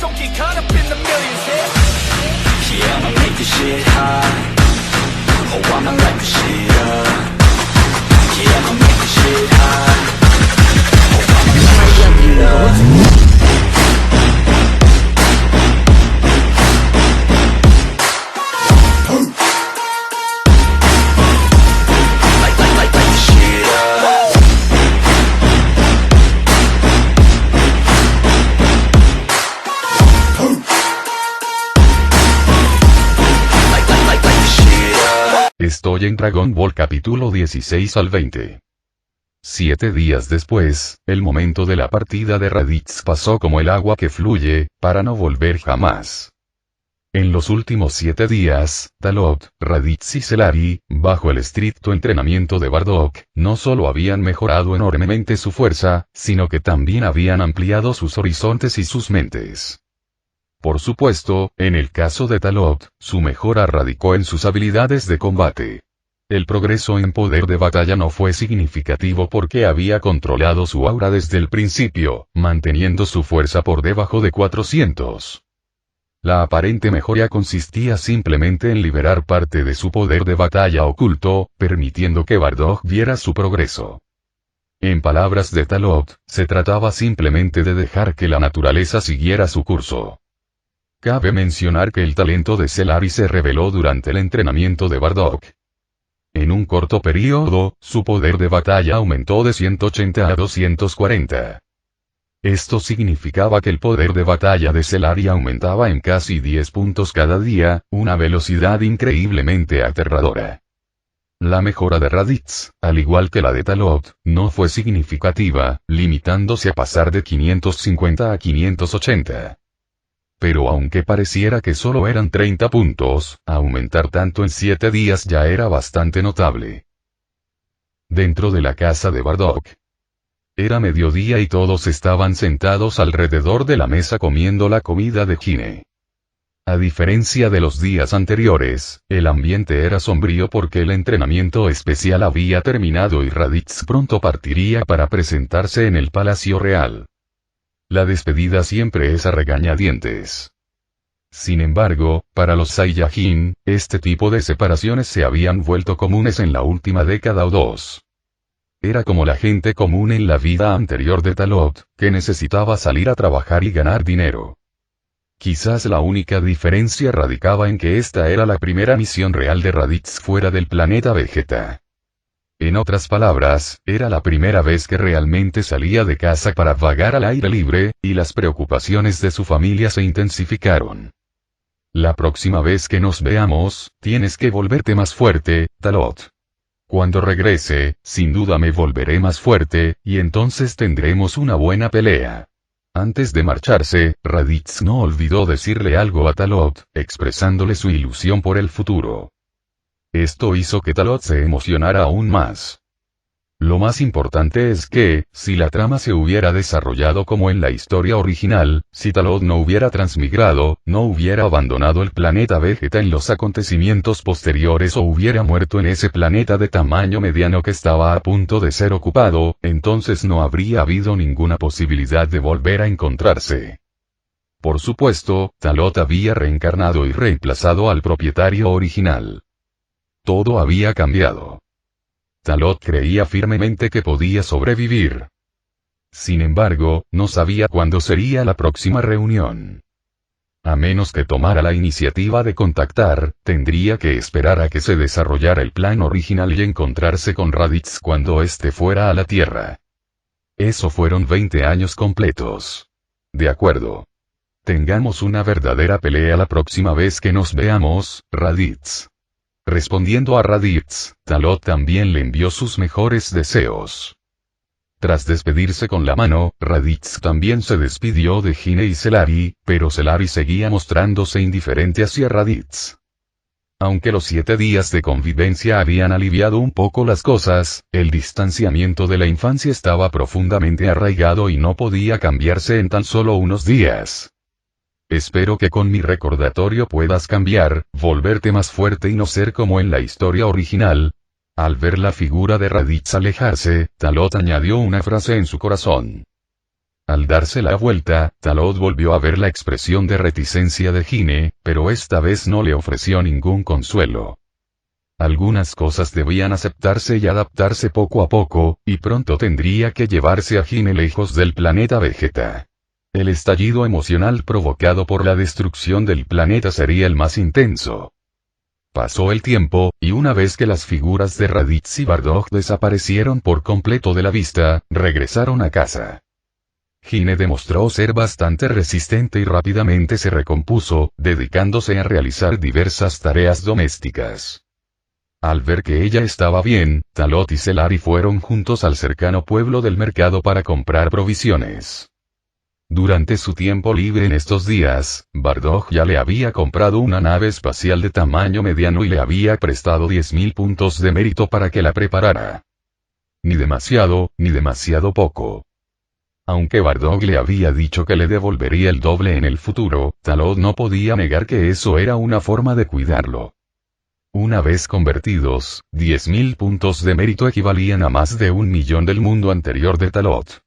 don't get caught up in the millions, Yeah, I'ma make this shit hot. Oh, I'ma light this shit up. Yeah, I'ma make this shit hot. Oh, I'ma light this shit up. Estoy en Dragon Ball capítulo 16 al 20. 7 días después, el momento de la partida de Raditz pasó como el agua que fluye, para no volver jamás. En los últimos 7 días, Talot, Raditz y Celarí, bajo el estricto entrenamiento de Bardock, no solo habían mejorado enormemente su fuerza, sino que también habían ampliado sus horizontes y sus mentes. Por supuesto, en el caso de Talot, su mejora radicó en sus habilidades de combate. El progreso en poder de batalla no fue significativo porque había controlado su aura desde el principio, manteniendo su fuerza por debajo de 400. La aparente mejora consistía simplemente en liberar parte de su poder de batalla oculto, permitiendo que Bardock viera su progreso. En palabras de Talot, se trataba simplemente de dejar que la naturaleza siguiera su curso. Cabe mencionar que el talento de Celarí se reveló durante el entrenamiento de Bardock. En un corto periodo, su poder de batalla aumentó de 180 a 240. Esto significaba que el poder de batalla de Celarí aumentaba en casi 10 puntos cada día, una velocidad increíblemente aterradora. La mejora de Raditz, al igual que la de Talot, no fue significativa, limitándose a pasar de 550 a 580. Pero aunque pareciera que solo eran 30 puntos, aumentar tanto en 7 días ya era bastante notable. Dentro de la casa de Bardock. Era mediodía y todos estaban sentados alrededor de la mesa comiendo la comida de Gine. A diferencia de los días anteriores, el ambiente era sombrío porque el entrenamiento especial había terminado y Raditz pronto partiría para presentarse en el Palacio Real. La despedida siempre es a regañadientes. Sin embargo, para los Saiyajin, este tipo de separaciones se habían vuelto comunes en la última década o dos. Era como la gente común en la vida anterior de Talot, que necesitaba salir a trabajar y ganar dinero. Quizás la única diferencia radicaba en que esta era la primera misión real de Raditz fuera del planeta Vegeta. En otras palabras, era la primera vez que realmente salía de casa para vagar al aire libre, y las preocupaciones de su familia se intensificaron. La próxima vez que nos veamos, tienes que volverte más fuerte, Talot. Cuando regrese, sin duda me volveré más fuerte, y entonces tendremos una buena pelea. Antes de marcharse, Raditz no olvidó decirle algo a Talot, expresándole su ilusión por el futuro. Esto hizo que Talot se emocionara aún más. Lo más importante es que, si la trama se hubiera desarrollado como en la historia original, si Talot no hubiera transmigrado, no hubiera abandonado el planeta Vegeta en los acontecimientos posteriores o hubiera muerto en ese planeta de tamaño mediano que estaba a punto de ser ocupado, entonces no habría habido ninguna posibilidad de volver a encontrarse. Por supuesto, Talot había reencarnado y reemplazado al propietario original. Todo había cambiado. Talot creía firmemente que podía sobrevivir. Sin embargo, no sabía cuándo sería la próxima reunión. A menos que tomara la iniciativa de contactar, tendría que esperar a que se desarrollara el plan original y encontrarse con Raditz cuando éste fuera a la Tierra. Eso fueron 20 años completos. De acuerdo. Tengamos una verdadera pelea la próxima vez que nos veamos, Raditz. Respondiendo a Raditz, Talot también le envió sus mejores deseos. Tras despedirse con la mano, Raditz también se despidió de Gine y Celarí, pero Celarí seguía mostrándose indiferente hacia Raditz. Aunque los 7 días de convivencia habían aliviado un poco las cosas, el distanciamiento de la infancia estaba profundamente arraigado y no podía cambiarse en tan solo unos días. Espero que con mi recordatorio puedas cambiar, volverte más fuerte y no ser como en la historia original. Al ver la figura de Raditz alejarse, Talot añadió una frase en su corazón. Al darse la vuelta, Talot volvió a ver la expresión de reticencia de Gine, pero esta vez no le ofreció ningún consuelo. Algunas cosas debían aceptarse y adaptarse poco a poco, y pronto tendría que llevarse a Gine lejos del planeta Vegeta. El estallido emocional provocado por la destrucción del planeta sería el más intenso. Pasó el tiempo, y una vez que las figuras de Raditz y Bardock desaparecieron por completo de la vista, regresaron a casa. Gine demostró ser bastante resistente y rápidamente se recompuso, dedicándose a realizar diversas tareas domésticas. Al ver que ella estaba bien, Talot y Celarí fueron juntos al cercano pueblo del mercado para comprar provisiones. Durante su tiempo libre en estos días, Bardock ya le había comprado una nave espacial de tamaño mediano y le había prestado 10.000 puntos de mérito para que la preparara. Ni demasiado poco. Aunque Bardock le había dicho que le devolvería el doble en el futuro, Talot no podía negar que eso era una forma de cuidarlo. Una vez convertidos, 10.000 puntos de mérito equivalían a más de 1 millón del mundo anterior de Talot.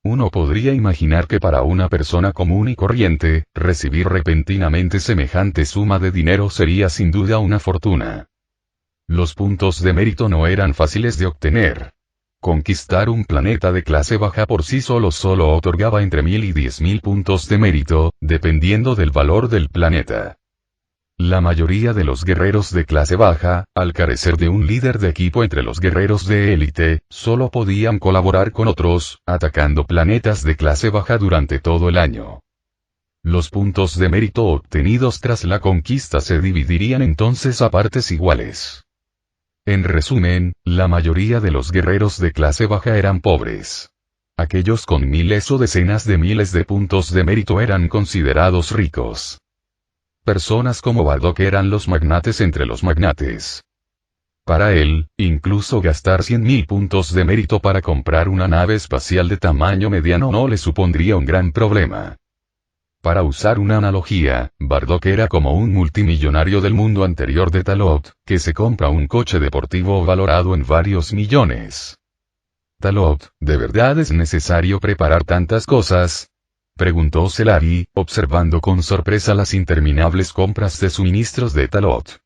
Uno podría imaginar que para una persona común y corriente, recibir repentinamente semejante suma de dinero sería sin duda una fortuna. Los puntos de mérito no eran fáciles de obtener. Conquistar un planeta de clase baja por sí solo otorgaba entre 1.000 y 10.000 puntos de mérito, dependiendo del valor del planeta. La mayoría de los guerreros de clase baja, al carecer de un líder de equipo entre los guerreros de élite, solo podían colaborar con otros, atacando planetas de clase baja durante todo el año. Los puntos de mérito obtenidos tras la conquista se dividirían entonces a partes iguales. En resumen, la mayoría de los guerreros de clase baja eran pobres. Aquellos con miles o decenas de miles de puntos de mérito eran considerados ricos. Personas como Bardock eran los magnates entre los magnates. Para él, incluso gastar 100.000 puntos de mérito para comprar una nave espacial de tamaño mediano no le supondría un gran problema. Para usar una analogía, Bardock era como un multimillonario del mundo anterior de Talot, que se compra un coche deportivo valorado en varios millones. Talot, ¿de verdad es necesario preparar tantas cosas?, preguntó Celarí, observando con sorpresa las interminables compras de suministros de Talot.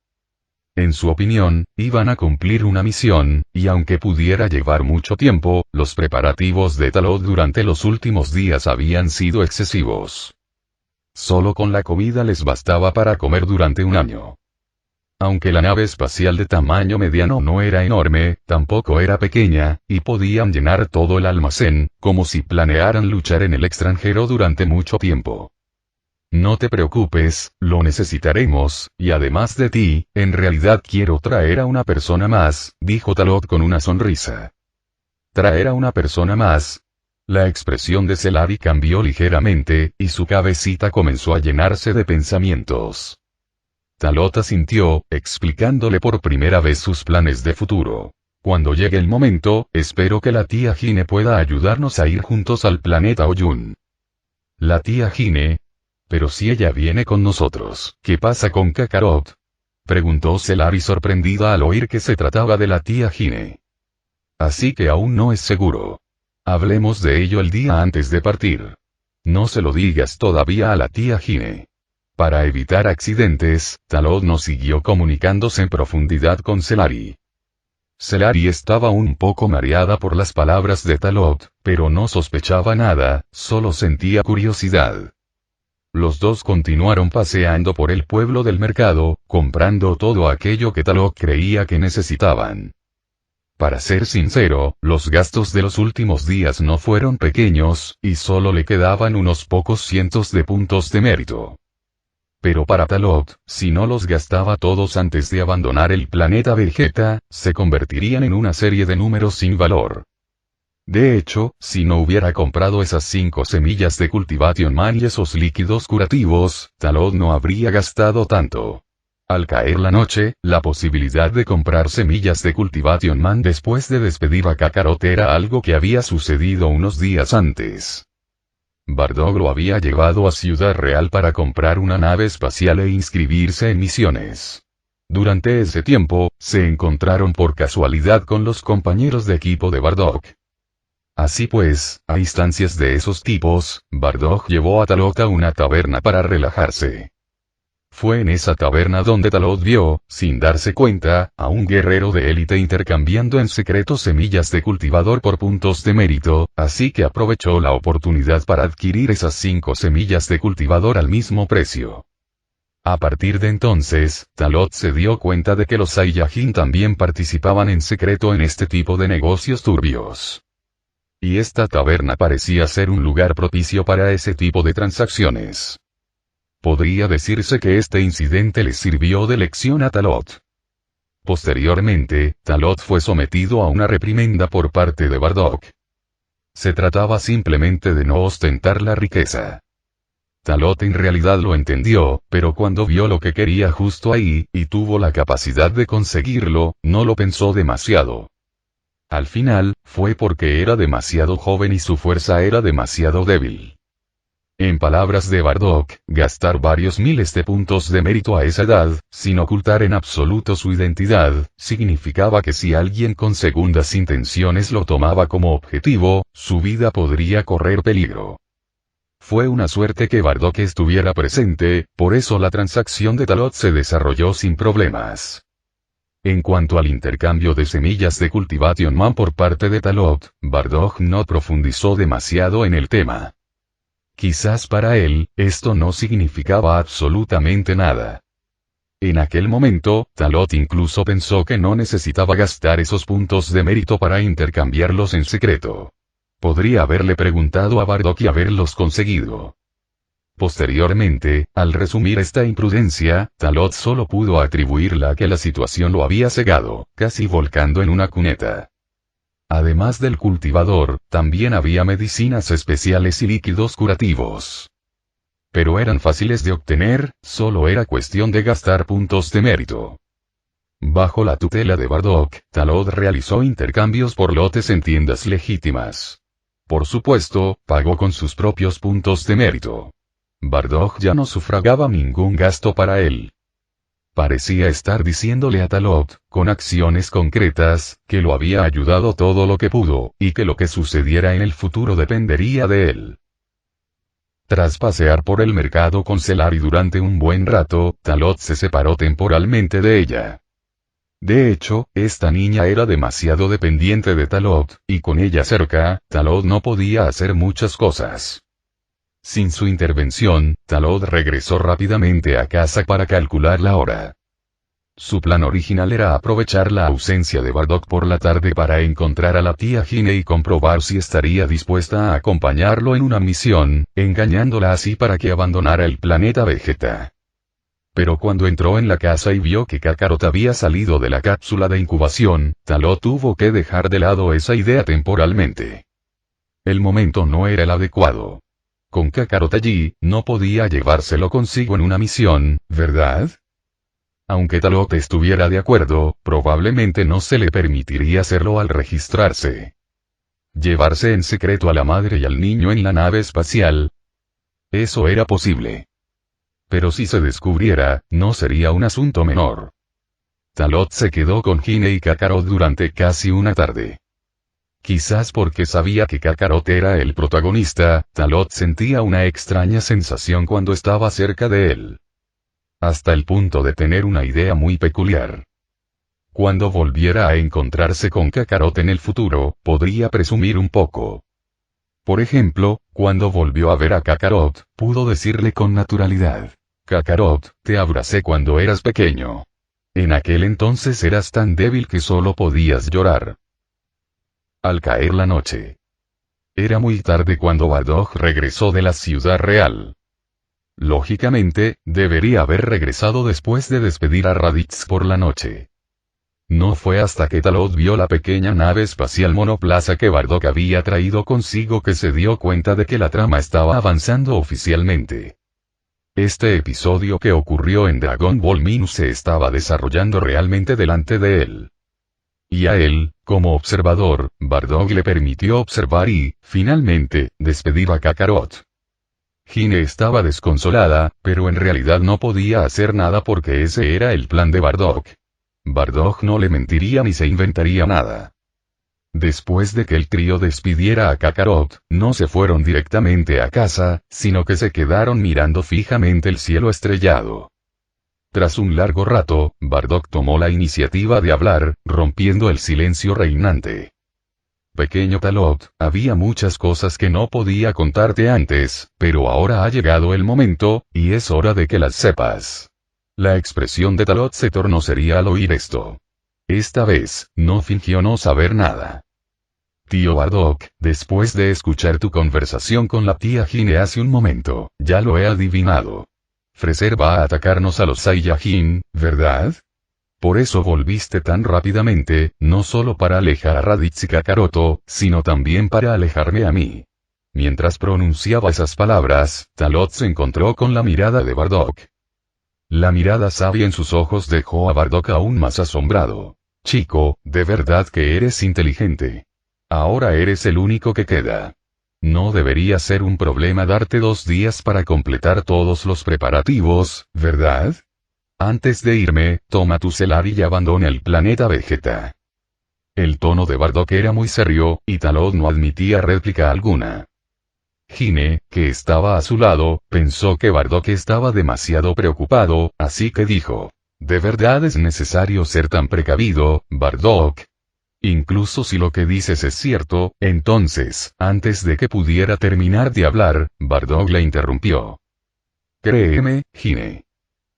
En su opinión, iban a cumplir una misión, y aunque pudiera llevar mucho tiempo, los preparativos de Talot durante los últimos días habían sido excesivos. Solo con la comida les bastaba para comer durante un año. Aunque la nave espacial de tamaño mediano no era enorme, tampoco era pequeña, y podían llenar todo el almacén, como si planearan luchar en el extranjero durante mucho tiempo. No te preocupes, lo necesitaremos, y además de ti, en realidad quiero traer a una persona más, dijo Talot con una sonrisa. ¿Traer a una persona más? La expresión de Celarí cambió ligeramente, y su cabecita comenzó a llenarse de pensamientos. Talot asintió, explicándole por primera vez sus planes de futuro. Cuando llegue el momento, espero que la tía Gine pueda ayudarnos a ir juntos al planeta Oyun. ¿La tía Gine? Pero si ella viene con nosotros, ¿qué pasa con Kakarot?, preguntó Celarí sorprendida al oír que se trataba de la tía Gine. Así que aún no es seguro. Hablemos de ello el día antes de partir. No se lo digas todavía a la tía Gine. Para evitar accidentes, Talot no siguió comunicándose en profundidad con Celarí. Celarí estaba un poco mareada por las palabras de Talot, pero no sospechaba nada, solo sentía curiosidad. Los dos continuaron paseando por el pueblo del mercado, comprando todo aquello que Talot creía que necesitaban. Para ser sincero, los gastos de los últimos días no fueron pequeños, y solo le quedaban unos pocos cientos de puntos de mérito. Pero para Talot, si no los gastaba todos antes de abandonar el planeta Vegeta, se convertirían en una serie de números sin valor. De hecho, si no hubiera comprado esas 5 semillas de Cultivation Man y esos líquidos curativos, Talot no habría gastado tanto. Al caer la noche, la posibilidad de comprar semillas de Cultivation Man después de despedir a Kakarot era algo que había sucedido unos días antes. Bardock lo había llevado a Ciudad Real para comprar una nave espacial e inscribirse en misiones. Durante ese tiempo, se encontraron por casualidad con los compañeros de equipo de Bardock. Así pues, a instancias de esos tipos, Bardock llevó a Talot a una taberna para relajarse. Fue en esa taberna donde Talot vio, sin darse cuenta, a un guerrero de élite intercambiando en secreto semillas de cultivador por puntos de mérito, así que aprovechó la oportunidad para adquirir esas 5 semillas de cultivador al mismo precio. A partir de entonces, Talot se dio cuenta de que los Saiyajin también participaban en secreto en este tipo de negocios turbios. Y esta taberna parecía ser un lugar propicio para ese tipo de transacciones. Podría decirse que este incidente le sirvió de lección a Talot. Posteriormente, Talot fue sometido a una reprimenda por parte de Bardock. Se trataba simplemente de no ostentar la riqueza. Talot en realidad lo entendió, pero cuando vio lo que quería justo ahí, y tuvo la capacidad de conseguirlo, no lo pensó demasiado. Al final, fue porque era demasiado joven y su fuerza era demasiado débil. En palabras de Bardock, gastar varios miles de puntos de mérito a esa edad, sin ocultar en absoluto su identidad, significaba que si alguien con segundas intenciones lo tomaba como objetivo, su vida podría correr peligro. Fue una suerte que Bardock estuviera presente, por eso la transacción de Talot se desarrolló sin problemas. En cuanto al intercambio de semillas de Cultivation Man por parte de Talot, Bardock no profundizó demasiado en el tema. Quizás para él, esto no significaba absolutamente nada. En aquel momento, Talot incluso pensó que no necesitaba gastar esos puntos de mérito para intercambiarlos en secreto. Podría haberle preguntado a Bardock y haberlos conseguido. Posteriormente, al resumir esta imprudencia, Talot solo pudo atribuirla a que la situación lo había cegado, casi volcando en una cuneta. Además del cultivador, también había medicinas especiales y líquidos curativos. Pero eran fáciles de obtener, solo era cuestión de gastar puntos de mérito. Bajo la tutela de Bardock, Talot realizó intercambios por lotes en tiendas legítimas. Por supuesto, pagó con sus propios puntos de mérito. Bardock ya no sufragaba ningún gasto para él. Parecía estar diciéndole a Talot, con acciones concretas, que lo había ayudado todo lo que pudo, y que lo que sucediera en el futuro dependería de él. Tras pasear por el mercado con Celarí durante un buen rato, Talot se separó temporalmente de ella. De hecho, esta niña era demasiado dependiente de Talot, y con ella cerca, Talot no podía hacer muchas cosas. Sin su intervención, Talot regresó rápidamente a casa para calcular la hora. Su plan original era aprovechar la ausencia de Bardock por la tarde para encontrar a la tía Hine y comprobar si estaría dispuesta a acompañarlo en una misión, engañándola así para que abandonara el planeta Vegeta. Pero cuando entró en la casa y vio que Kakarot había salido de la cápsula de incubación, Talot tuvo que dejar de lado esa idea temporalmente. El momento no era el adecuado. Con Kakarot allí, no podía llevárselo consigo en una misión, ¿verdad? Aunque Talot estuviera de acuerdo, probablemente no se le permitiría hacerlo al registrarse. Llevarse en secreto a la madre y al niño en la nave espacial. Eso era posible. Pero si se descubriera, no sería un asunto menor. Talot se quedó con Hine y Kakarot durante casi una tarde. Quizás porque sabía que Kakarot era el protagonista, Talot sentía una extraña sensación cuando estaba cerca de él. Hasta el punto de tener una idea muy peculiar. Cuando volviera a encontrarse con Kakarot en el futuro, podría presumir un poco. Por ejemplo, cuando volvió a ver a Kakarot, pudo decirle con naturalidad: Kakarot, te abracé cuando eras pequeño. En aquel entonces eras tan débil que solo podías llorar. Al caer la noche. Era muy tarde cuando Bardock regresó de la ciudad real. Lógicamente, debería haber regresado después de despedir a Raditz por la noche. No fue hasta que Talot vio la pequeña nave espacial monoplaza que Bardock había traído consigo que se dio cuenta de que la trama estaba avanzando oficialmente. Este episodio que ocurrió en Dragon Ball Minus se estaba desarrollando realmente delante de él. Y a él, como observador, Bardock le permitió observar y, finalmente, despedir a Kakarot. Hine estaba desconsolada, pero en realidad no podía hacer nada porque ese era el plan de Bardock. Bardock no le mentiría ni se inventaría nada. Después de que el trío despidiera a Kakarot, no se fueron directamente a casa, sino que se quedaron mirando fijamente el cielo estrellado. Tras un largo rato, Bardock tomó la iniciativa de hablar, rompiendo el silencio reinante. Pequeño Talot, había muchas cosas que no podía contarte antes, pero ahora ha llegado el momento, y es hora de que las sepas. La expresión de Talot se tornó seria al oír esto. Esta vez, no fingió no saber nada. Tío Bardock, después de escuchar tu conversación con la tía Gine hace un momento, ya lo he adivinado. Freser va a atacarnos a los Saiyajin, ¿verdad? Por eso volviste tan rápidamente, no solo para alejar a Raditz y Kakaroto, sino también para alejarme a mí. Mientras pronunciaba esas palabras, Talot se encontró con la mirada de Bardock. La mirada sabia en sus ojos dejó a Bardock aún más asombrado. Chico, de verdad que eres inteligente. Ahora eres el único que queda. No debería ser un problema darte 2 días para completar todos los preparativos, ¿verdad? Antes de irme, toma tu celular y abandona el planeta Vegeta. El tono de Bardock era muy serio, y Talot no admitía réplica alguna. Gine, que estaba a su lado, pensó que Bardock estaba demasiado preocupado, así que dijo: ¿de verdad es necesario ser tan precavido, Bardock? Incluso si lo que dices es cierto, entonces, antes de que pudiera terminar de hablar, Bardock le interrumpió. Créeme, Gine.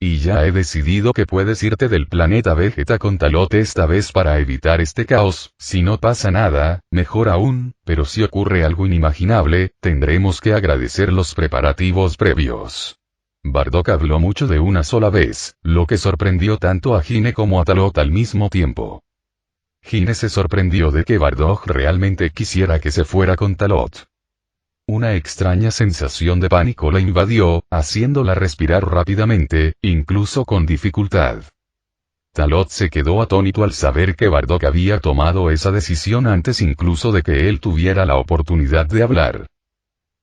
Y ya he decidido que puedes irte del planeta Vegeta con Talot esta vez para evitar este caos. Si no pasa nada, mejor aún, pero si ocurre algo inimaginable, tendremos que agradecer los preparativos previos. Bardock habló mucho de una sola vez, lo que sorprendió tanto a Gine como a Talot al mismo tiempo. Gine se sorprendió de que Bardock realmente quisiera que se fuera con Talot. Una extraña sensación de pánico la invadió, haciéndola respirar rápidamente, incluso con dificultad. Talot se quedó atónito al saber que Bardock había tomado esa decisión antes incluso de que él tuviera la oportunidad de hablar.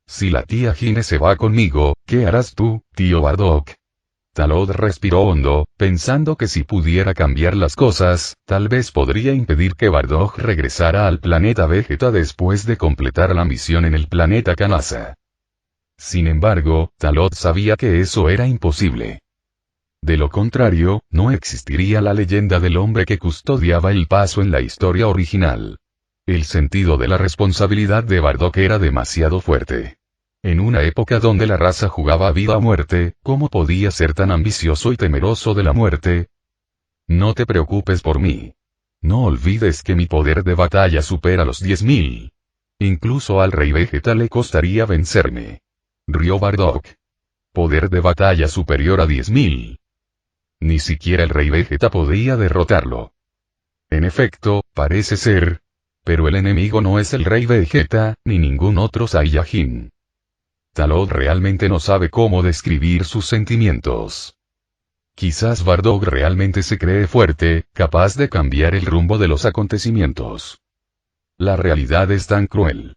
Si la tía Gine se va conmigo, ¿qué harás tú, tío Bardock? Talot respiró hondo, pensando que si pudiera cambiar las cosas, tal vez podría impedir que Bardock regresara al planeta Vegeta después de completar la misión en el planeta Kanasa. Sin embargo, Talot sabía que eso era imposible. De lo contrario, no existiría la leyenda del hombre que custodiaba el paso en la historia original. El sentido de la responsabilidad de Bardock era demasiado fuerte. En una época donde la raza jugaba vida a muerte, ¿cómo podía ser tan ambicioso y temeroso de la muerte? No te preocupes por mí. No olvides que mi poder de batalla supera los 10.000. Incluso al Rey Vegeta le costaría vencerme. Rió Bardock. Poder de batalla superior a 10.000. Ni siquiera el Rey Vegeta podía derrotarlo. En efecto, parece ser. Pero el enemigo no es el Rey Vegeta, ni ningún otro Saiyajin. Talot realmente no sabe cómo describir sus sentimientos. Quizás Bardock realmente se cree fuerte, capaz de cambiar el rumbo de los acontecimientos. La realidad es tan cruel.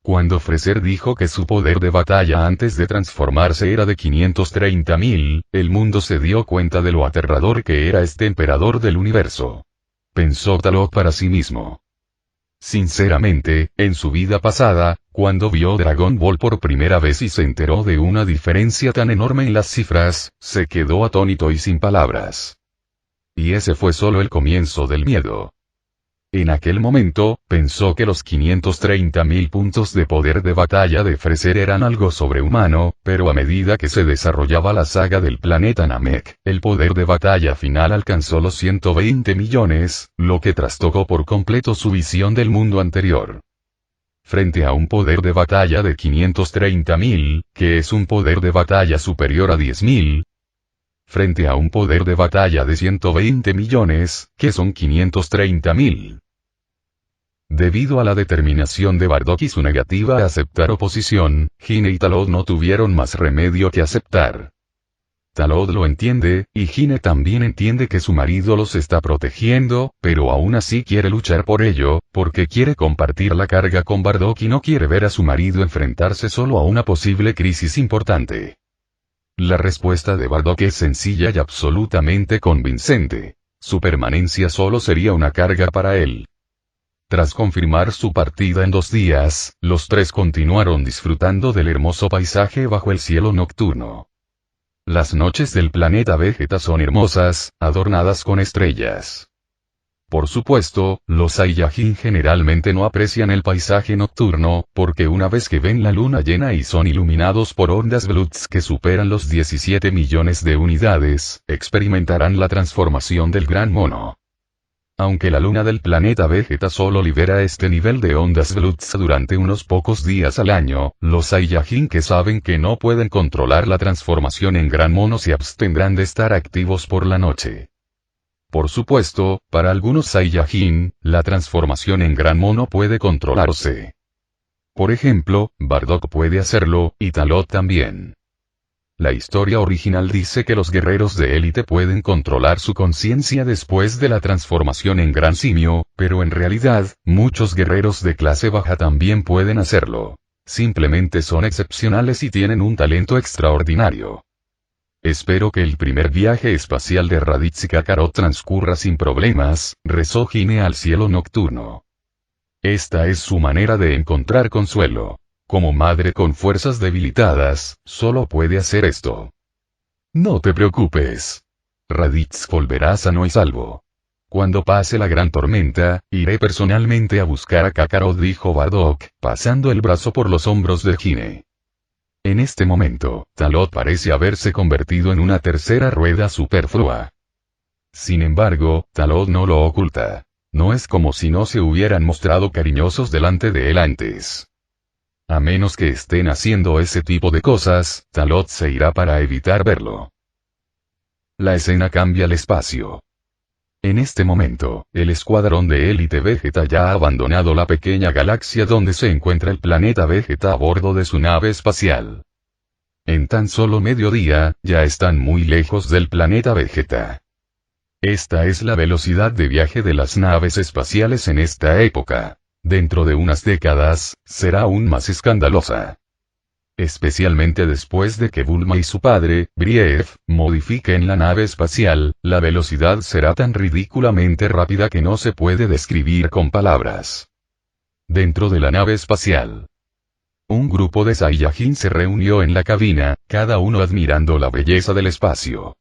Cuando Freser dijo que su poder de batalla antes de transformarse era de 530.000, el mundo se dio cuenta de lo aterrador que era este emperador del universo. Pensó Talot para sí mismo. Sinceramente, en su vida pasada, cuando vio Dragon Ball por primera vez y se enteró de una diferencia tan enorme en las cifras, se quedó atónito y sin palabras. Y ese fue solo el comienzo del miedo. En aquel momento, pensó que los 530.000 puntos de poder de batalla de Freser eran algo sobrehumano, pero a medida que se desarrollaba la saga del planeta Namek, el poder de batalla final alcanzó los 120 millones, lo que trastocó por completo su visión del mundo anterior. Frente a un poder de batalla de 530.000, que es un poder de batalla superior a 10.000, frente a un poder de batalla de 120 millones, que son 530.000. Debido a la determinación de Bardock y su negativa a aceptar oposición, Gine y Talot no tuvieron más remedio que aceptar. Talot lo entiende, y Gine también entiende que su marido los está protegiendo, pero aún así quiere luchar por ello, porque quiere compartir la carga con Bardock y no quiere ver a su marido enfrentarse solo a una posible crisis importante. La respuesta de Bardock es sencilla y absolutamente convincente. Su permanencia solo sería una carga para él. Tras confirmar su partida en 2 días, los 3 continuaron disfrutando del hermoso paisaje bajo el cielo nocturno. Las noches del planeta Vegeta son hermosas, adornadas con estrellas. Por supuesto, los Saiyajin generalmente no aprecian el paisaje nocturno, porque una vez que ven la luna llena y son iluminados por ondas Bloods que superan los 17 millones de unidades, experimentarán la transformación del Gran Mono. Aunque la luna del planeta Vegeta solo libera este nivel de ondas Bloods durante unos pocos días al año, los Saiyajin que saben que no pueden controlar la transformación en Gran Mono se abstendrán de estar activos por la noche. Por supuesto, para algunos Saiyajin, la transformación en Gran Mono puede controlarse. Por ejemplo, Bardock puede hacerlo, y Talot también. La historia original dice que los guerreros de élite pueden controlar su conciencia después de la transformación en Gran Simio, pero en realidad, muchos guerreros de clase baja también pueden hacerlo. Simplemente son excepcionales y tienen un talento extraordinario. Espero que el primer viaje espacial de Raditz y Kakarot transcurra sin problemas, rezó Hime al cielo nocturno. Esta es su manera de encontrar consuelo. Como madre con fuerzas debilitadas, solo puede hacer esto. No te preocupes. Raditz volverá sano y salvo. Cuando pase la gran tormenta, iré personalmente a buscar a Kakarot, dijo Bardock, pasando el brazo por los hombros de Hime. En este momento, Talot parece haberse convertido en una tercera rueda superflua. Sin embargo, Talot no lo oculta. No es como si no se hubieran mostrado cariñosos delante de él antes. A menos que estén haciendo ese tipo de cosas, Talot se irá para evitar verlo. La escena cambia al espacio. En este momento, el escuadrón de élite Vegeta ya ha abandonado la pequeña galaxia donde se encuentra el planeta Vegeta a bordo de su nave espacial. En tan solo mediodía, ya están muy lejos del planeta Vegeta. Esta es la velocidad de viaje de las naves espaciales en esta época. Dentro de unas décadas, será aún más escandalosa. Especialmente después de que Bulma y su padre, Brief, modifiquen la nave espacial, la velocidad será tan ridículamente rápida que no se puede describir con palabras. Dentro de la nave espacial, un grupo de Saiyajin se reunió en la cabina, cada uno admirando la belleza del espacio.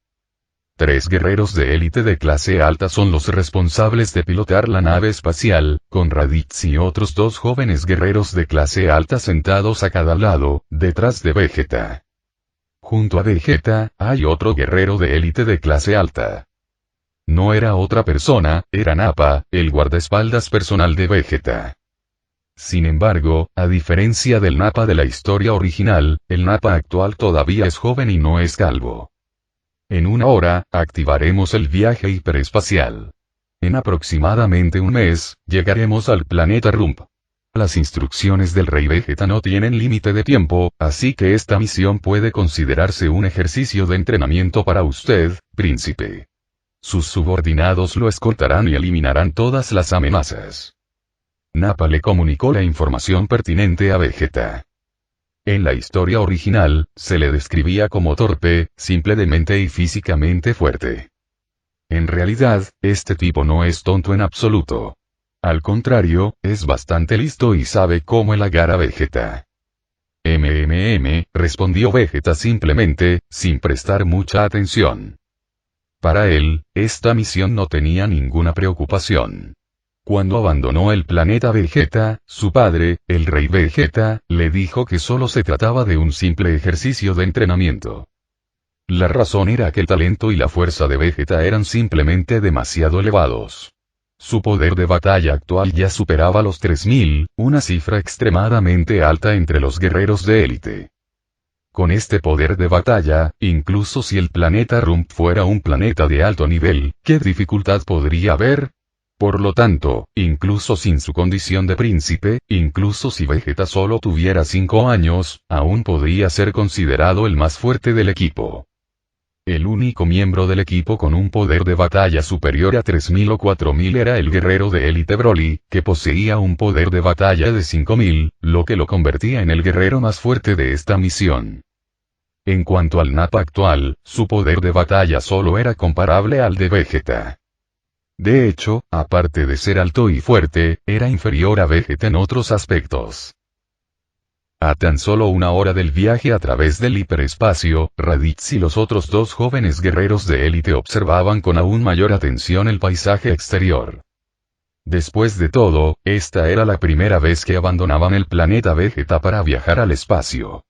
3 guerreros de élite de clase alta son los responsables de pilotar la nave espacial, con Raditz y otros 2 jóvenes guerreros de clase alta sentados a cada lado, detrás de Vegeta. Junto a Vegeta, hay otro guerrero de élite de clase alta. No era otra persona, era Nappa, el guardaespaldas personal de Vegeta. Sin embargo, a diferencia del Nappa de la historia original, el Nappa actual todavía es joven y no es calvo. En 1 hora, activaremos el viaje hiperespacial. En aproximadamente un mes, llegaremos al planeta Rump. Las instrucciones del Rey Vegeta no tienen límite de tiempo, así que esta misión puede considerarse un ejercicio de entrenamiento para usted, príncipe. Sus subordinados lo escoltarán y eliminarán todas las amenazas. Nappa le comunicó la información pertinente a Vegeta. En la historia original, se le describía como torpe, simple de mente y físicamente fuerte. En realidad, este tipo no es tonto en absoluto. Al contrario, es bastante listo y sabe cómo halagar a Vegeta. Respondió Vegeta simplemente, sin prestar mucha atención. Para él, esta misión no tenía ninguna preocupación. Cuando abandonó el planeta Vegeta, su padre, el Rey Vegeta, le dijo que solo se trataba de un simple ejercicio de entrenamiento. La razón era que el talento y la fuerza de Vegeta eran simplemente demasiado elevados. Su poder de batalla actual ya superaba los 3000, una cifra extremadamente alta entre los guerreros de élite. Con este poder de batalla, incluso si el planeta Rump fuera un planeta de alto nivel, ¿qué dificultad podría haber? Por lo tanto, incluso sin su condición de príncipe, incluso si Vegeta solo tuviera 5 años, aún podría ser considerado el más fuerte del equipo. El único miembro del equipo con un poder de batalla superior a 3000 o 4000 era el guerrero de élite Broly, que poseía un poder de batalla de 5000, lo que lo convertía en el guerrero más fuerte de esta misión. En cuanto al Nappa actual, su poder de batalla solo era comparable al de Vegeta. De hecho, aparte de ser alto y fuerte, era inferior a Vegeta en otros aspectos. A tan solo una hora del viaje a través del hiperespacio, Raditz y los otros dos jóvenes guerreros de élite observaban con aún mayor atención el paisaje exterior. Después de todo, esta era la primera vez que abandonaban el planeta Vegeta para viajar al espacio.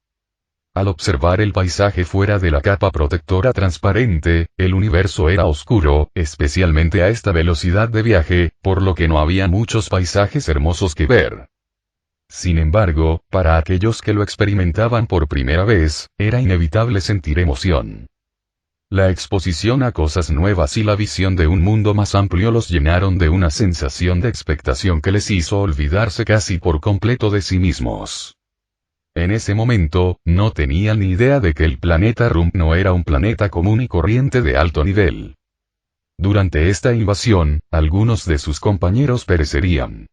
Al observar el paisaje fuera de la capa protectora transparente, el universo era oscuro, especialmente a esta velocidad de viaje, por lo que no había muchos paisajes hermosos que ver. Sin embargo, para aquellos que lo experimentaban por primera vez, era inevitable sentir emoción. La exposición a cosas nuevas y la visión de un mundo más amplio los llenaron de una sensación de expectación que les hizo olvidarse casi por completo de sí mismos. En ese momento, no tenían ni idea de que el planeta Rump no era un planeta común y corriente de alto nivel. Durante esta invasión, algunos de sus compañeros perecerían.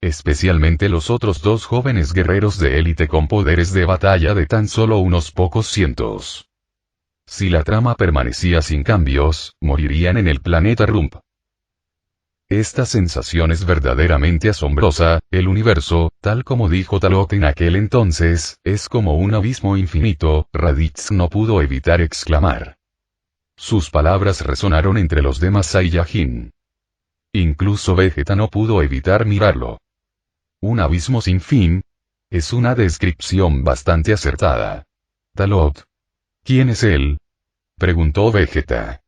Especialmente los otros dos jóvenes guerreros de élite con poderes de batalla de tan solo unos pocos cientos. Si la trama permanecía sin cambios, morirían en el planeta Rump. Esta sensación es verdaderamente asombrosa. El universo, tal como dijo Talot en aquel entonces, es como un abismo infinito. Raditz no pudo evitar exclamar. Sus palabras resonaron entre los demás Saiyajin. Incluso Vegeta no pudo evitar mirarlo. Un abismo sin fin. Es una descripción bastante acertada. Talot. ¿Quién es él?, preguntó Vegeta.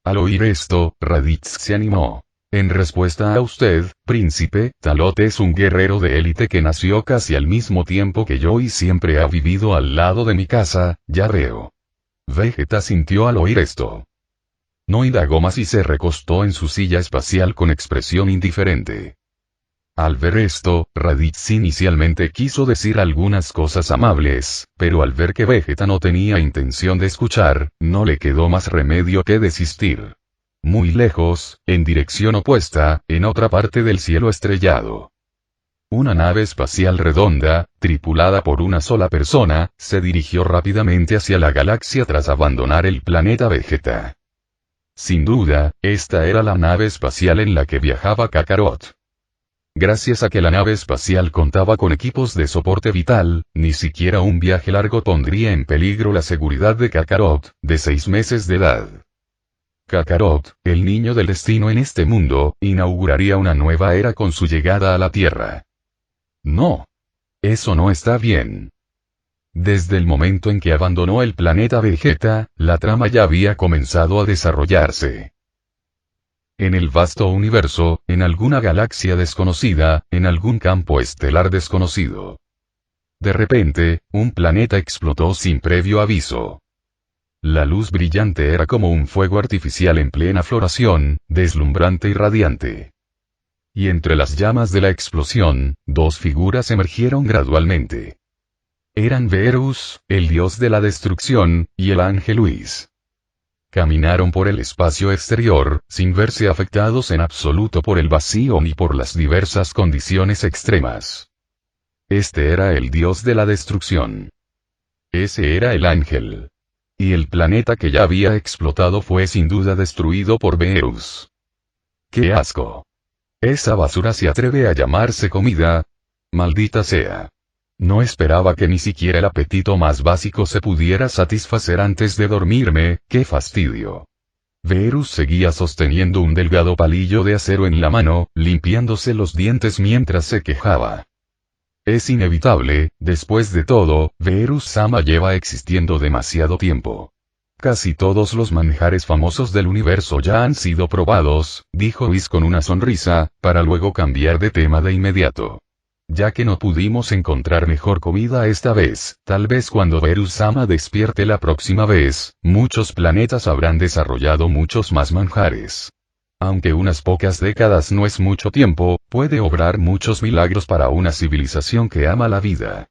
Al oír esto, Raditz se animó. En respuesta a usted, príncipe, Talot es un guerrero de élite que nació casi al mismo tiempo que yo y siempre ha vivido al lado de mi casa, ya veo. Vegeta sintió al oír esto. No indagó más y se recostó en su silla espacial con expresión indiferente. Al ver esto, Raditz inicialmente quiso decir algunas cosas amables, pero al ver que Vegeta no tenía intención de escuchar, no le quedó más remedio que desistir. Muy lejos, en dirección opuesta, en otra parte del cielo estrellado. Una nave espacial redonda, tripulada por una sola persona, se dirigió rápidamente hacia la galaxia tras abandonar el planeta Vegeta. Sin duda, esta era la nave espacial en la que viajaba Kakarot. Gracias a que la nave espacial contaba con equipos de soporte vital, ni siquiera un viaje largo pondría en peligro la seguridad de Kakarot, de 6 meses de edad. Kakarot, el niño del destino en este mundo, inauguraría una nueva era con su llegada a la Tierra. No. Eso no está bien. Desde el momento en que abandonó el planeta Vegeta, la trama ya había comenzado a desarrollarse. En el vasto universo, en alguna galaxia desconocida, en algún campo estelar desconocido. De repente, un planeta explotó sin previo aviso. La luz brillante era como un fuego artificial en plena floración, deslumbrante y radiante. Y entre las llamas de la explosión, dos figuras emergieron gradualmente. Eran Beerus, el dios de la destrucción, y el ángel Whis. Caminaron por el espacio exterior, sin verse afectados en absoluto por el vacío ni por las diversas condiciones extremas. Este era el dios de la destrucción. Ese era el ángel. Y el planeta que ya había explotado fue sin duda destruido por Beerus. ¡Qué asco! ¿Esa basura se atreve a llamarse comida? Maldita sea. No esperaba que ni siquiera el apetito más básico se pudiera satisfacer antes de dormirme. ¡Qué fastidio! Beerus seguía sosteniendo un delgado palillo de acero en la mano, limpiándose los dientes mientras se quejaba. Es inevitable, después de todo, Beerus-sama lleva existiendo demasiado tiempo. Casi todos los manjares famosos del universo ya han sido probados, dijo Whis con una sonrisa, para luego cambiar de tema de inmediato. Ya que no pudimos encontrar mejor comida esta vez, tal vez cuando Beerus-sama despierte la próxima vez, muchos planetas habrán desarrollado muchos más manjares. Aunque unas pocas décadas no es mucho tiempo, puede obrar muchos milagros para una civilización que ama la vida.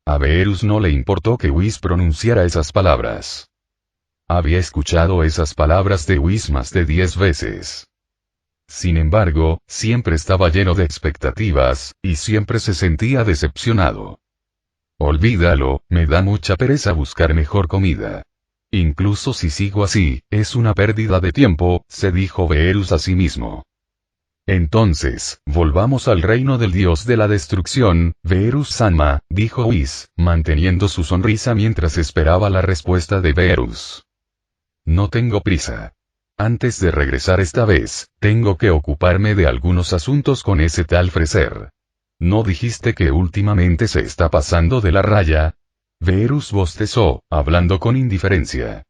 A Beerus no le importó que Whis pronunciara esas palabras. Había escuchado esas palabras de Whis más de 10 veces. Sin embargo, siempre estaba lleno de expectativas, y siempre se sentía decepcionado. Olvídalo, me da mucha pereza buscar mejor comida. Incluso si sigo así, es una pérdida de tiempo, se dijo Beerus a sí mismo. Entonces, volvamos al reino del dios de la destrucción, Beerus-sama, dijo Whis, manteniendo su sonrisa mientras esperaba la respuesta de Beerus. No tengo prisa. Antes de regresar esta vez, tengo que ocuparme de algunos asuntos con ese tal Freser. ¿No dijiste que últimamente se está pasando de la raya? Beerus bostezó, hablando con indiferencia.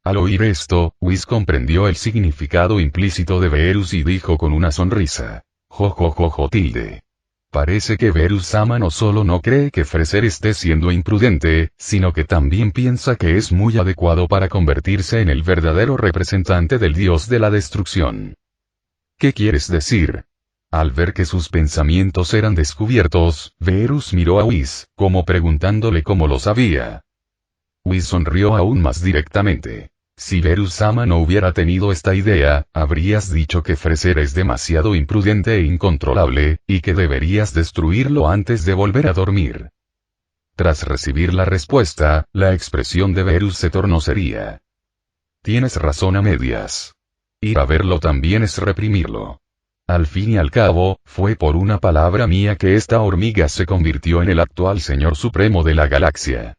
Al oír esto, Whis comprendió el significado implícito de Beerus y dijo con una sonrisa. Jo tilde. Parece que Beerus-sama no solo no cree que Freser esté siendo imprudente, sino que también piensa que es muy adecuado para convertirse en el verdadero representante del dios de la destrucción. ¿Qué quieres decir? Al ver que sus pensamientos eran descubiertos, Beerus miró a Whis, como preguntándole cómo lo sabía. Whis sonrió aún más directamente. Si Beerus-sama no hubiera tenido esta idea, habrías dicho que Freser es demasiado imprudente e incontrolable, y que deberías destruirlo antes de volver a dormir. Tras recibir la respuesta, la expresión de Beerus se tornó seria. Tienes razón a medias. Ir a verlo también es reprimirlo. Al fin y al cabo, fue por una palabra mía que esta hormiga se convirtió en el actual Señor Supremo de la Galaxia.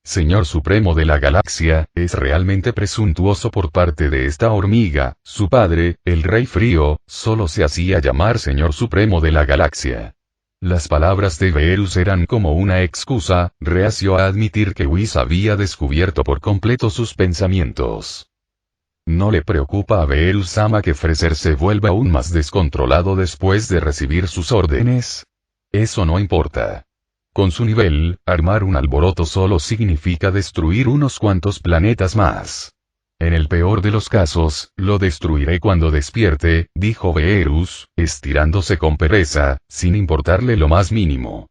Señor Supremo de la Galaxia, es realmente presuntuoso por parte de esta hormiga, su padre, el Rey Frío, solo se hacía llamar Señor Supremo de la Galaxia. Las palabras de Beerus eran como una excusa, reacio a admitir que Whis había descubierto por completo sus pensamientos. ¿No le preocupa a Beerus-sama que Freser se vuelva aún más descontrolado después de recibir sus órdenes? Eso no importa. Con su nivel, armar un alboroto solo significa destruir unos cuantos planetas más. En el peor de los casos, lo destruiré cuando despierte, dijo Beerus, estirándose con pereza, sin importarle lo más mínimo.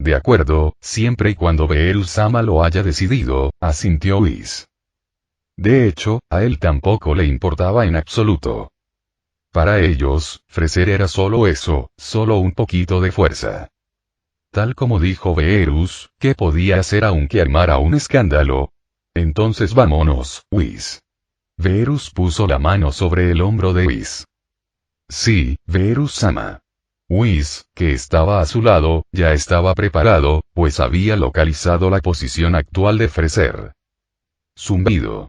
De acuerdo, siempre y cuando Beerus-sama lo haya decidido, asintió Whis. De hecho, a él tampoco le importaba en absoluto. Para ellos, Freser era solo eso, solo un poquito de fuerza. Tal como dijo Beerus, ¿qué podía hacer aunque armara un escándalo? Entonces vámonos, Whis. Beerus puso la mano sobre el hombro de Whis. Sí, Beerus-sama. Whis, que estaba a su lado, ya estaba preparado, pues había localizado la posición actual de Freser. Zumbido.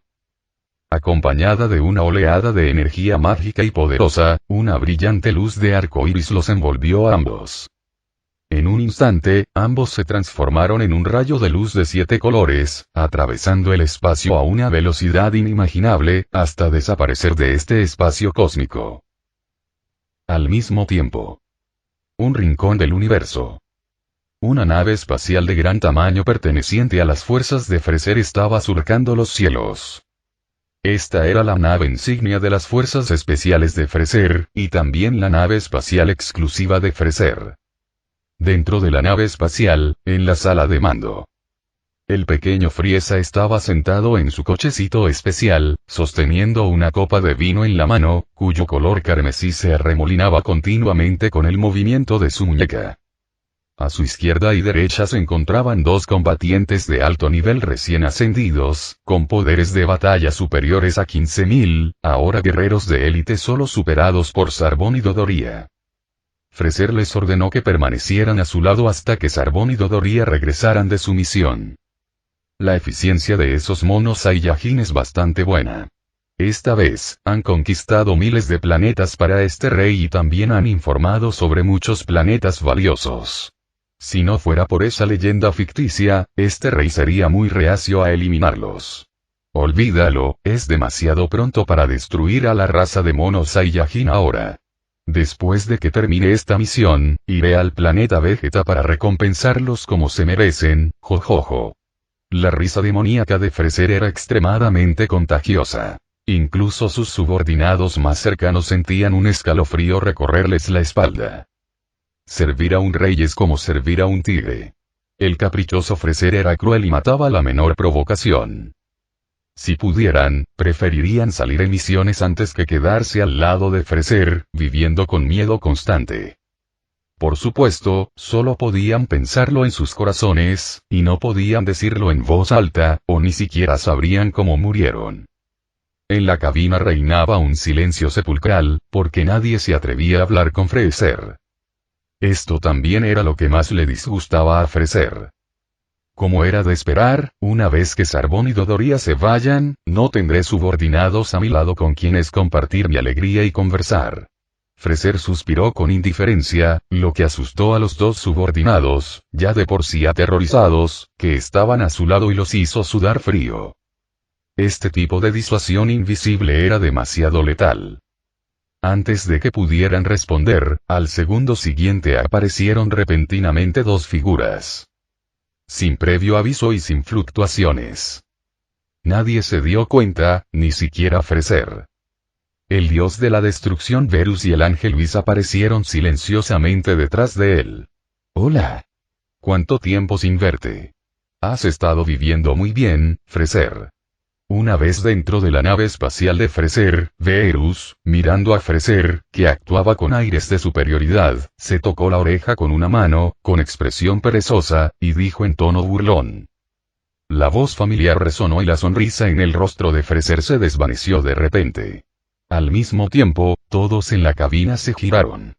Acompañada de una oleada de energía mágica y poderosa, una brillante luz de arco iris los envolvió a ambos. En un instante, ambos se transformaron en un rayo de luz de 7 colores, atravesando el espacio a una velocidad inimaginable, hasta desaparecer de este espacio cósmico. Al mismo tiempo. Un rincón del universo. Una nave espacial de gran tamaño perteneciente a las fuerzas de Freser estaba surcando los cielos. Esta era la nave insignia de las fuerzas especiales de Freser, y también la nave espacial exclusiva de Freser. Dentro de la nave espacial, en la sala de mando. El pequeño Frieza estaba sentado en su cochecito especial, sosteniendo una copa de vino en la mano, cuyo color carmesí se arremolinaba continuamente con el movimiento de su muñeca. A su izquierda y derecha se encontraban dos combatientes de alto nivel recién ascendidos, con poderes de batalla superiores a 15.000, ahora guerreros de élite solo superados por Zarbon y Dodoria. Freser les ordenó que permanecieran a su lado hasta que Zarbon y Dodoria regresaran de su misión. La eficiencia de esos monos Saiyajin es bastante buena. Esta vez, han conquistado miles de planetas para este rey y también han informado sobre muchos planetas valiosos. Si no fuera por esa leyenda ficticia, este rey sería muy reacio a eliminarlos. Olvídalo, es demasiado pronto para destruir a la raza de monos Saiyajin ahora. Después de que termine esta misión, iré al planeta Vegeta para recompensarlos como se merecen, jojojo. La risa demoníaca de Freser era extremadamente contagiosa. Incluso sus subordinados más cercanos sentían un escalofrío recorrerles la espalda. Servir a un rey es como servir a un tigre. El caprichoso Freser era cruel y mataba a la menor provocación. Si pudieran, preferirían salir en misiones antes que quedarse al lado de Freser, viviendo con miedo constante. Por supuesto, solo podían pensarlo en sus corazones, y no podían decirlo en voz alta, o ni siquiera sabrían cómo murieron. En la cabina reinaba un silencio sepulcral, porque nadie se atrevía a hablar con Fraser. Esto también era lo que más le disgustaba a Fraser. Como era de esperar, una vez que Sarbón y Dodoria se vayan, no tendré subordinados a mi lado con quienes compartir mi alegría y conversar. Fraser suspiró con indiferencia, lo que asustó a los dos subordinados, ya de por sí aterrorizados, que estaban a su lado y los hizo sudar frío. Este tipo de disuasión invisible era demasiado letal. Antes de que pudieran responder, al segundo siguiente aparecieron repentinamente dos figuras. Sin previo aviso y sin fluctuaciones. Nadie se dio cuenta, ni siquiera Fraser. El dios de la destrucción Verus y el ángel Luis aparecieron silenciosamente detrás de él. Hola. ¿Cuánto tiempo sin verte? Has estado viviendo muy bien, Fraser. Una vez dentro de la nave espacial de Fraser, Verus, mirando a Fraser, que actuaba con aires de superioridad, se tocó la oreja con una mano, con expresión perezosa, y dijo en tono burlón. La voz familiar resonó y la sonrisa en el rostro de Fraser se desvaneció de repente. Al mismo tiempo, todos en la cabina se giraron.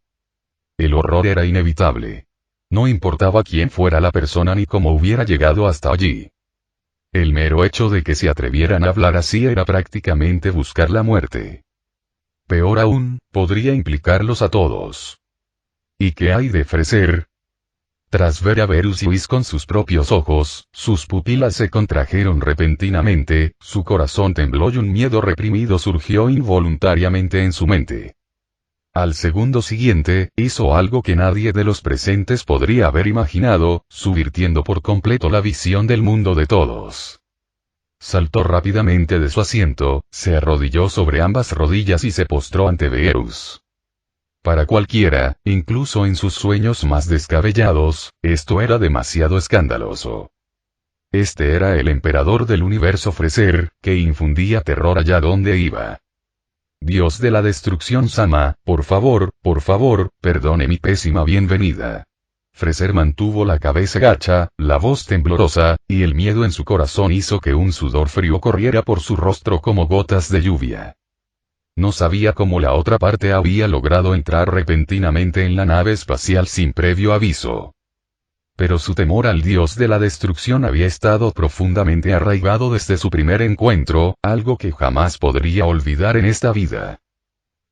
El horror era inevitable. No importaba quién fuera la persona ni cómo hubiera llegado hasta allí. El mero hecho de que se atrevieran a hablar así era prácticamente buscar la muerte. Peor aún, podría implicarlos a todos. ¿Y qué hay de Fraser? Tras ver a Verus y Luis con sus propios ojos, sus pupilas se contrajeron repentinamente, su corazón tembló y un miedo reprimido surgió involuntariamente en su mente. Al segundo siguiente, hizo algo que nadie de los presentes podría haber imaginado, subvirtiendo por completo la visión del mundo de todos. Saltó rápidamente de su asiento, se arrodilló sobre ambas rodillas y se postró ante Verus. Para cualquiera, incluso en sus sueños más descabellados, esto era demasiado escandaloso. Este era el emperador del universo Fraser, que infundía terror allá donde iba. Dios de la destrucción Sama, por favor, perdone mi pésima bienvenida. Fraser mantuvo la cabeza gacha, la voz temblorosa, y el miedo en su corazón hizo que un sudor frío corriera por su rostro como gotas de lluvia. No sabía cómo la otra parte había logrado entrar repentinamente en la nave espacial sin previo aviso. Pero su temor al dios de la destrucción había estado profundamente arraigado desde su primer encuentro, algo que jamás podría olvidar en esta vida.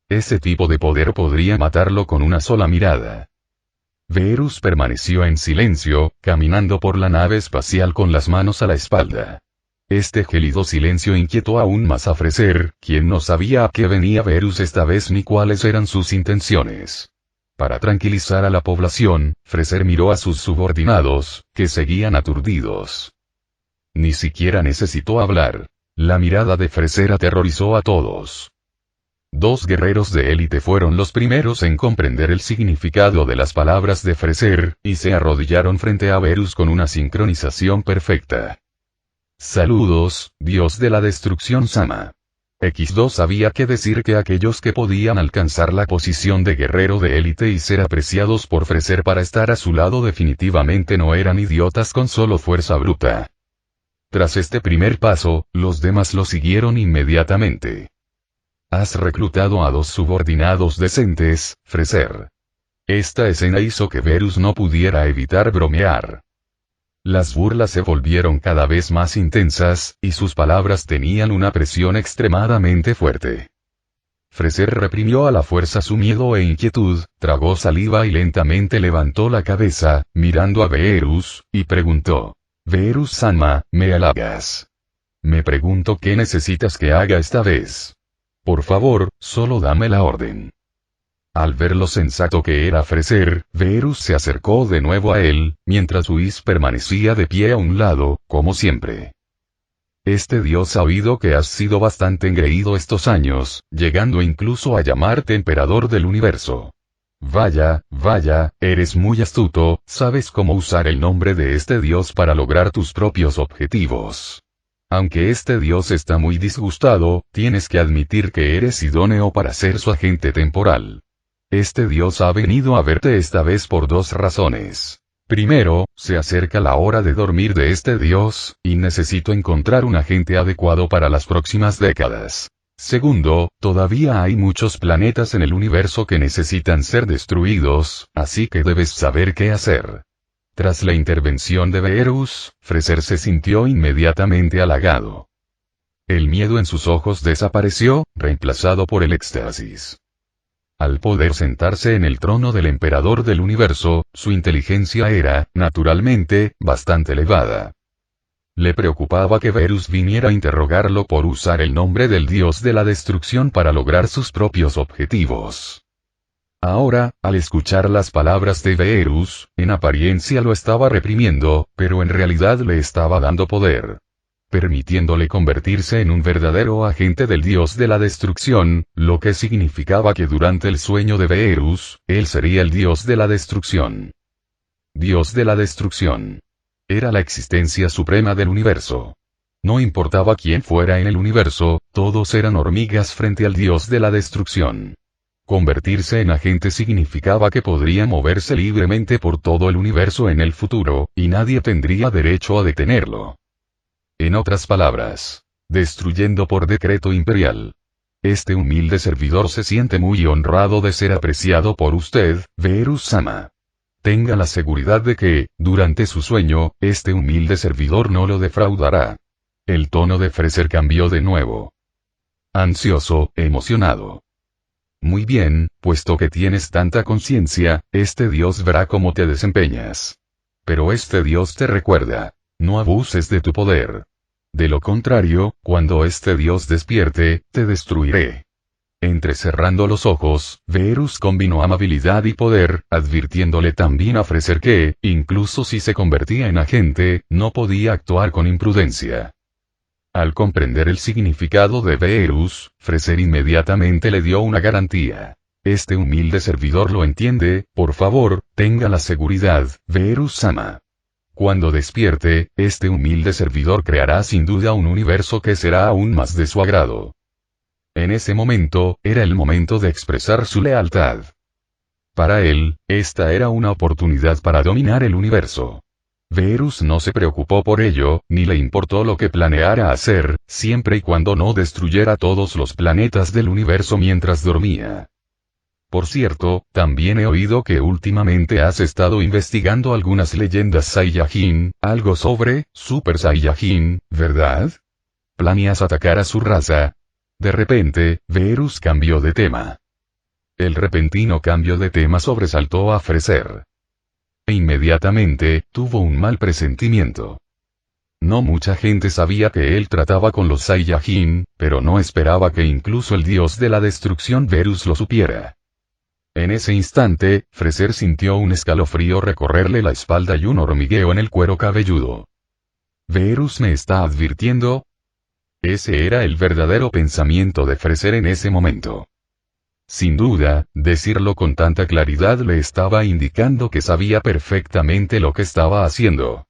Ese tipo de poder podría matarlo con una sola mirada. Verus permaneció en silencio, caminando por la nave espacial con las manos a la espalda. Este gélido silencio inquietó aún más a Fraser, quien no sabía a qué venía Verus esta vez ni cuáles eran sus intenciones. Para tranquilizar a la población, Fraser miró a sus subordinados, que seguían aturdidos. Ni siquiera necesitó hablar. La mirada de Fraser aterrorizó a todos. Dos guerreros de élite fueron los primeros en comprender el significado de las palabras de Fraser, y se arrodillaron frente a Verus con una sincronización perfecta. Saludos, Dios de la destrucción Sama. X2 sabía qué decir que aquellos que podían alcanzar la posición de guerrero de élite y ser apreciados por Fraser para estar a su lado definitivamente no eran idiotas con solo fuerza bruta. Tras este primer paso, los demás lo siguieron inmediatamente. Has reclutado a 2 subordinados decentes, Fraser. Esta escena hizo que Verus no pudiera evitar bromear. Las burlas se volvieron cada vez más intensas, y sus palabras tenían una presión extremadamente fuerte. Fraser reprimió a la fuerza su miedo e inquietud, tragó saliva y lentamente levantó la cabeza, mirando a Verus, y preguntó. Verus-sama, ¿me halagas? Me pregunto qué necesitas que haga esta vez. Por favor, solo dame la orden. Al ver lo sensato que era Fraser, Verus se acercó de nuevo a él, mientras Luis permanecía de pie a un lado, como siempre. Este dios ha oído que has sido bastante engreído estos años, llegando incluso a llamarte emperador del universo. Vaya, eres muy astuto, sabes cómo usar el nombre de este dios para lograr tus propios objetivos. Aunque este dios está muy disgustado, tienes que admitir que eres idóneo para ser su agente temporal. Este Dios ha venido a verte esta vez por dos razones. Primero, se acerca la hora de dormir de este Dios, y necesito encontrar un agente adecuado para las próximas décadas. Segundo, todavía hay muchos planetas en el universo que necesitan ser destruidos, así que debes saber qué hacer. Tras la intervención de Beerus, Freser se sintió inmediatamente halagado. El miedo en sus ojos desapareció, reemplazado por el éxtasis. Al poder sentarse en el trono del emperador del universo, su inteligencia era, naturalmente, bastante elevada. Le preocupaba que Beerus viniera a interrogarlo por usar el nombre del dios de la destrucción para lograr sus propios objetivos. Ahora, al escuchar las palabras de Beerus, en apariencia lo estaba reprimiendo, pero en realidad le estaba dando poder, permitiéndole convertirse en un verdadero agente del dios de la destrucción, lo que significaba que durante el sueño de Beerus, él sería el dios de la destrucción. Dios de la destrucción. Era la existencia suprema del universo. No importaba quién fuera en el universo, todos eran hormigas frente al dios de la destrucción. Convertirse en agente significaba que podría moverse libremente por todo el universo en el futuro, y nadie tendría derecho a detenerlo. En otras palabras, destruyendo por decreto imperial. Este humilde servidor se siente muy honrado de ser apreciado por usted, Beerus-sama. Tenga la seguridad de que, durante su sueño, este humilde servidor no lo defraudará. El tono de Freser cambió de nuevo. Ansioso, emocionado. Muy bien, puesto que tienes tanta conciencia, este Dios verá cómo te desempeñas. Pero este Dios te recuerda. No abuses de tu poder. De lo contrario, cuando este Dios despierte, te destruiré. Entrecerrando los ojos, Beerus combinó amabilidad y poder, advirtiéndole también a Freser que, incluso si se convertía en agente, no podía actuar con imprudencia. Al comprender el significado de Beerus, Freser inmediatamente le dio una garantía. Este humilde servidor lo entiende, por favor, tenga la seguridad, Beerus-sama. Cuando despierte, este humilde servidor creará sin duda un universo que será aún más de su agrado. En ese momento, era el momento de expresar su lealtad. Para él, esta era una oportunidad para dominar el universo. Beerus no se preocupó por ello, ni le importó lo que planeara hacer, siempre y cuando no destruyera todos los planetas del universo mientras dormía. Por cierto, también he oído que últimamente has estado investigando algunas leyendas Saiyajin, algo sobre Super Saiyajin, ¿verdad? ¿Planeas atacar a su raza? De repente, Beerus cambió de tema. El repentino cambio de tema sobresaltó a Freser. E inmediatamente, tuvo un mal presentimiento. No mucha gente sabía que él trataba con los Saiyajin, pero no esperaba que incluso el dios de la destrucción Beerus lo supiera. En ese instante, Freser sintió un escalofrío recorrerle la espalda y un hormigueo en el cuero cabelludo. ¿Beerus me está advirtiendo? Ese era el verdadero pensamiento de Freser en ese momento. Sin duda, decirlo con tanta claridad le estaba indicando que sabía perfectamente lo que estaba haciendo.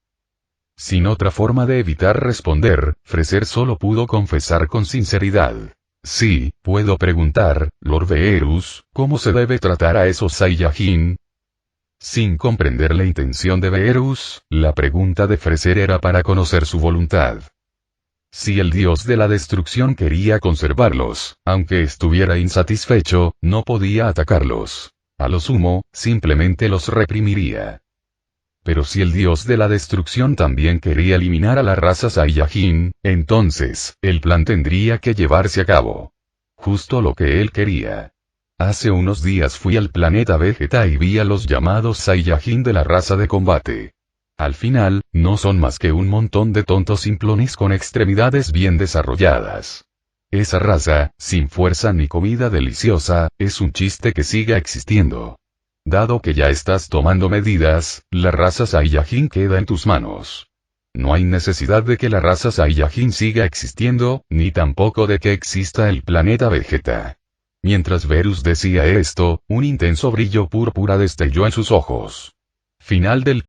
Sin otra forma de evitar responder, Freser solo pudo confesar con sinceridad. Sí, puedo preguntar, Lord Beerus, ¿cómo se debe tratar a esos Saiyajin? Sin comprender la intención de Beerus, la pregunta de Freser era para conocer su voluntad. Si el dios de la destrucción quería conservarlos, aunque estuviera insatisfecho, no podía atacarlos. A lo sumo, simplemente los reprimiría. Pero si el dios de la destrucción también quería eliminar a la raza Saiyajin, entonces, el plan tendría que llevarse a cabo. Justo lo que él quería. Hace unos días fui al planeta Vegeta y vi a los llamados Saiyajin de la raza de combate. Al final, no son más que un montón de tontos simplones con extremidades bien desarrolladas. Esa raza, sin fuerza ni comida deliciosa, es un chiste que siga existiendo. Dado que ya estás tomando medidas, la raza Saiyajin queda en tus manos. No hay necesidad de que la raza Saiyajin siga existiendo, ni tampoco de que exista el planeta Vegeta. Mientras Beerus decía esto, un intenso brillo púrpura destelló en sus ojos. Final del